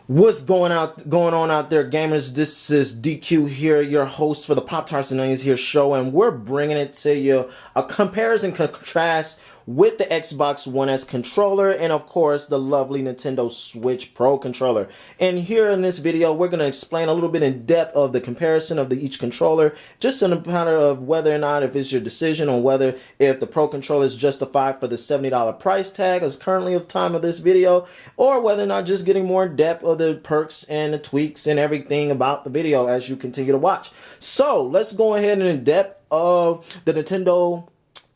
What's going on out there, gamers? This is DQ here, your host for the Pop Tarts and Onions here show, and we're bringing it to you a comparison contrast with the Xbox One S controller and of course the lovely Nintendo Switch Pro controller. And here in this video we're going to explain a little bit in depth of the comparison of each controller, just in a matter of whether or not if it's your decision on whether if the Pro controller is justified for the $70 price tag as currently of time of this video, or whether or not just getting more in depth of the perks and the tweaks and everything about the video as you continue to watch. So let's go ahead and in depth of the Nintendo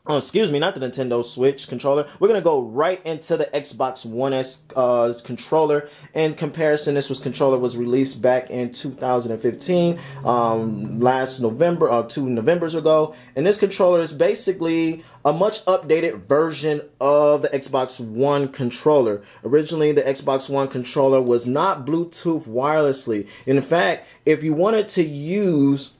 not the Nintendo Switch controller. We're going to go right into the Xbox One S controller. In comparison, this controller was released back in 2015, last November, 2 Novembers ago. And this controller is basically a much updated version of the Xbox One controller. Originally, the Xbox One controller was not Bluetooth wirelessly. In fact, if you wanted to use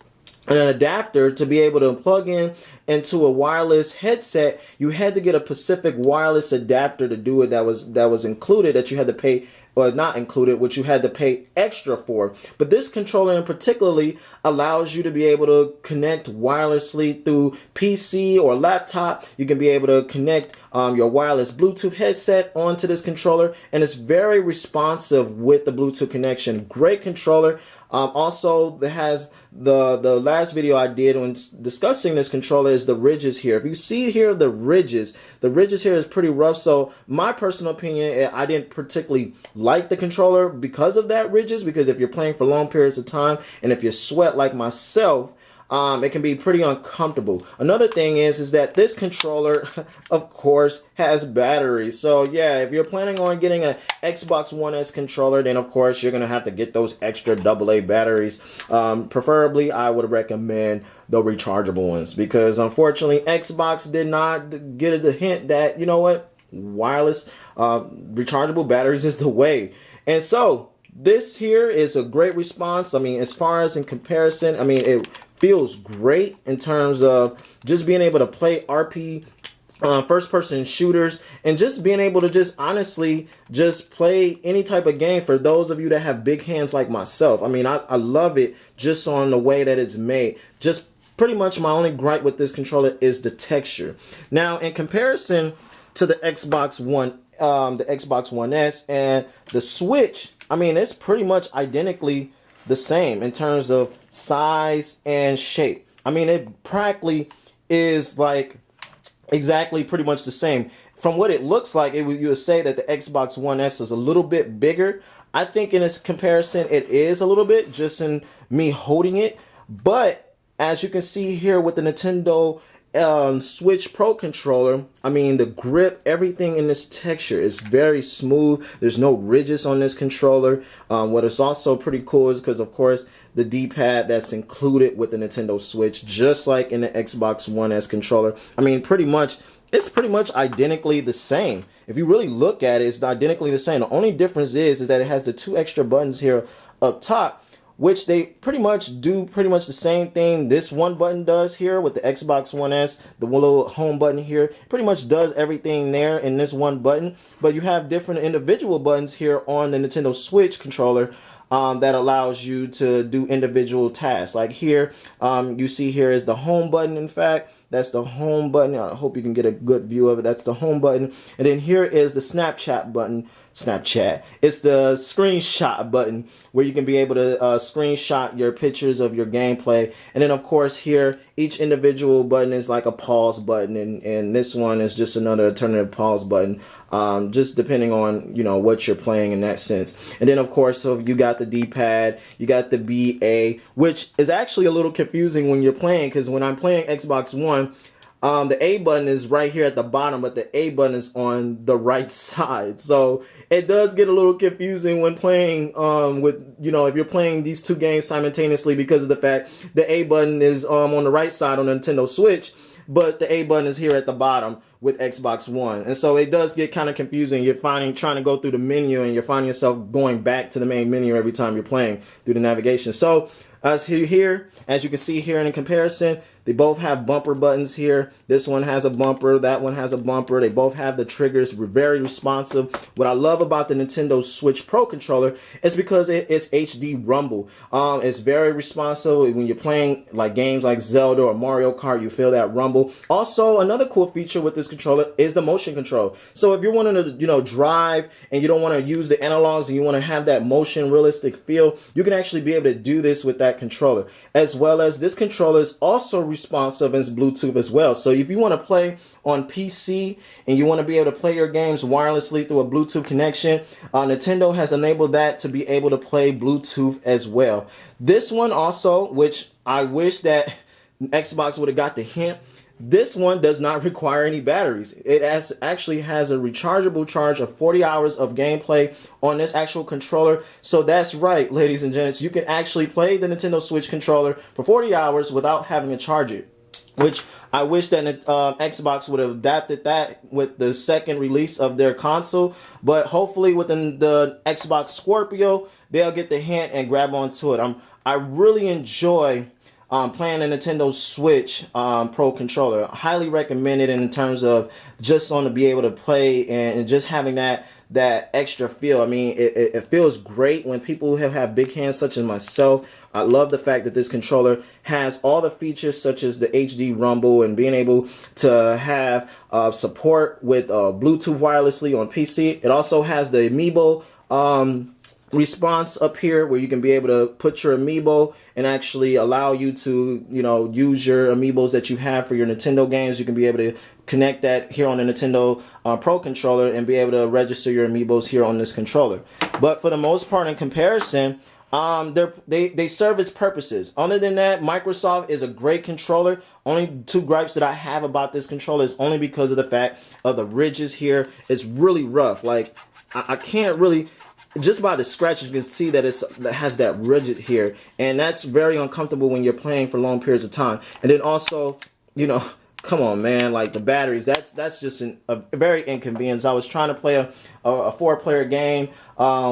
an adapter to be able to plug in into a wireless headset, you had to get a Pacific wireless adapter to do it that was included, that you had to pay, or not included, which you had to pay extra for. But this controller in particularly allows you to be able to connect wirelessly through PC or laptop. You can be able to connect your wireless Bluetooth headset onto this controller, and it's very responsive with the Bluetooth connection. Great controller. Also, it has the last video I did when discussing this controller is the ridges here. If you see here the ridges here is pretty rough. So my personal opinion, I didn't particularly like the controller because of that ridges, because if you're playing for long periods of time and if you sweat like myself, it can be pretty uncomfortable. Another thing is that this controller, of course, has batteries. So yeah, if you're planning on getting an Xbox One S controller, then of course you're gonna have to get those extra AA batteries. Preferably, I would recommend the rechargeable ones, because unfortunately, Xbox did not get the hint that, you know what, wireless rechargeable batteries is the way. And so this here is a great response. I mean, as far as in comparison, I mean, it feels great in terms of just being able to play first person shooters, and just being able to just honestly just play any type of game for those of you that have big hands like myself. I mean, I love it just on the way that it's made. Just pretty much my only gripe with this controller is the texture. Now, in comparison to the Xbox One S and the Switch, I mean, it's pretty much identically the same in terms of size and shape. I mean, it practically is like exactly pretty much the same. From what it looks like, you would say that the Xbox One S is a little bit bigger. I think in this comparison, it is a little bit, just in me holding it. But as you can see here with the Nintendo Switch Pro controller, I mean, the grip, everything in this texture is very smooth. There's no ridges on this controller. What is also pretty cool is because, of course, the D-pad that's included with the Nintendo Switch, just like in the Xbox One S controller. I mean, it's pretty much identically the same. If you really look at it, it's identically the same. The only difference is that it has the 2 extra buttons here up top, which they pretty much do the same thing this one button does here with the Xbox One S. The little home button here pretty much does everything there in this one button, but you have different individual buttons here on the Nintendo Switch controller that allows you to do individual tasks. Like here, you see here is the home button. In fact, that's the home button. I hope you can get a good view of it. That's the home button. And then here is the Snapchat button. It's the screenshot button, where you can be able to screenshot your pictures of your gameplay. And then of course here, each individual button is like a pause button, and this one is just another alternative pause button, just depending on, you know, what you're playing in that sense. And then of course, so you got the D-pad, you got the BA, which is actually a little confusing when you're playing, because when I'm playing Xbox One, the A button is right here at the bottom, but the A button is on the right side. So it does get a little confusing when playing with, you know, if you're playing these two games simultaneously, because of the fact the A button is on the right side on the Nintendo Switch, but the A button is here at the bottom with Xbox One. And so it does get kind of confusing. You're trying to go through the menu, and you're finding yourself going back to the main menu every time you're playing through the navigation. So as you can see here in comparison, They both have bumper buttons here. This one has a bumper, that one has a bumper. They both have the triggers, very responsive. What I love about the Nintendo Switch Pro controller is because it's HD rumble. It's very responsive. When you're playing like games like Zelda or Mario Kart, you feel that rumble. Also, another cool feature with this controller is the motion control. So if you're wanting to, drive and you don't want to use the analogs and you want to have that motion realistic feel, you can actually be able to do this with that controller. As well as this controller is also responsive and it's Bluetooth as well. So if you want to play on PC and you want to be able to play your games wirelessly through a Bluetooth connection, Nintendo has enabled that to be able to play Bluetooth as well. This one also, which I wish that Xbox would have got the hint, this one does not require any batteries. It actually has a rechargeable charge of 40 hours of gameplay on this actual controller. So that's right, ladies and gents, you can actually play the Nintendo Switch controller for 40 hours without having to charge it, which I wish that Xbox would have adapted that with the second release of their console. But hopefully within the Xbox Scorpio, they'll get the hint and grab onto it. I really enjoy playing the Nintendo Switch Pro controller. I highly recommend it in terms of just on to be able to play and just having that extra feel. I mean, it feels great when people have big hands such as myself. I love the fact that this controller has all the features such as the HD rumble and being able to have support with Bluetooth wirelessly on PC. It also has the Amiibo response up here where you can be able to put your amiibo and actually allow you to use your amiibos that you have for your Nintendo games. You can be able to connect that here on the Nintendo Pro controller and be able to register your amiibos here on this controller. But for the most part, in comparison, they serve its purposes. Other than that, Microsoft is a great controller. Only two gripes that I have about this controller is only because of the fact of the ridges here. It's really rough. Like I can't really, just by the scratches, you can see that that has that rigid here, and that's very uncomfortable when you're playing for long periods of time. And then also, come on, man, like the batteries, that's just a very inconvenience. I was trying to play a 4-player game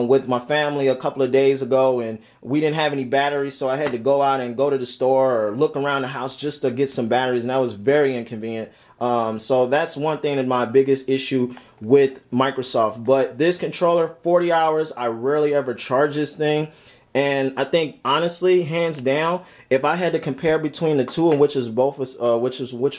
with my family a couple of days ago, and we didn't have any batteries, so I had to go out and go to the store or look around the house just to get some batteries, and that was very inconvenient. So that's one thing that my biggest issue with Microsoft. But this controller, 40 hours, I rarely ever charge this thing. And I think, honestly, hands down, if I had to compare between the two and which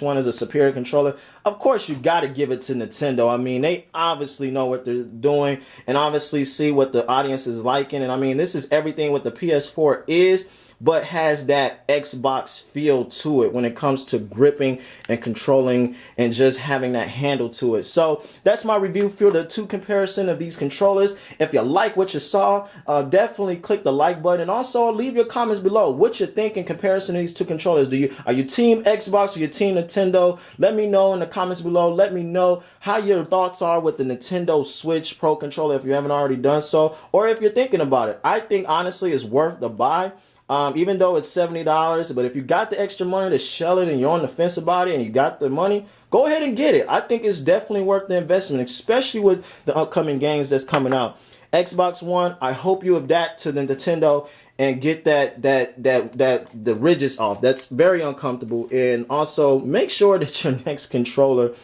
one is a superior controller, of course you got to give it to Nintendo. I mean, they obviously know what they're doing and obviously see what the audience is liking. And I mean, this is everything what the PS4 is, but has that Xbox feel to it when it comes to gripping and controlling and just having that handle to it. So that's my review for the two comparison of these controllers. If you like what you saw, definitely click the like button, and also leave your comments below what you think in comparison to these two controllers. Are you team Xbox or you team Nintendo? Let me know in the comments below. Let me know how your thoughts are with the Nintendo Switch Pro controller if you haven't already done so, or if you're thinking about it. I think honestly it's worth the buy. Even though it's $70, but if you got the extra money to shell it and you're on the fence about it and you got the money, go ahead and get it. I think it's definitely worth the investment, especially with the upcoming games that's coming out. Xbox One, I hope you adapt to the Nintendo and get the ridges off. That's very uncomfortable. And also make sure that your next controller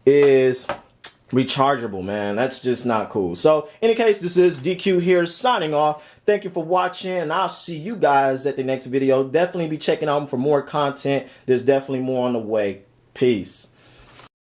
is rechargeable, man. That's just not cool. So in any case, this is DQ here signing off. Thank you for watching, and I'll see you guys at the next video. Definitely be checking out for more content. There's definitely more on the way. Peace.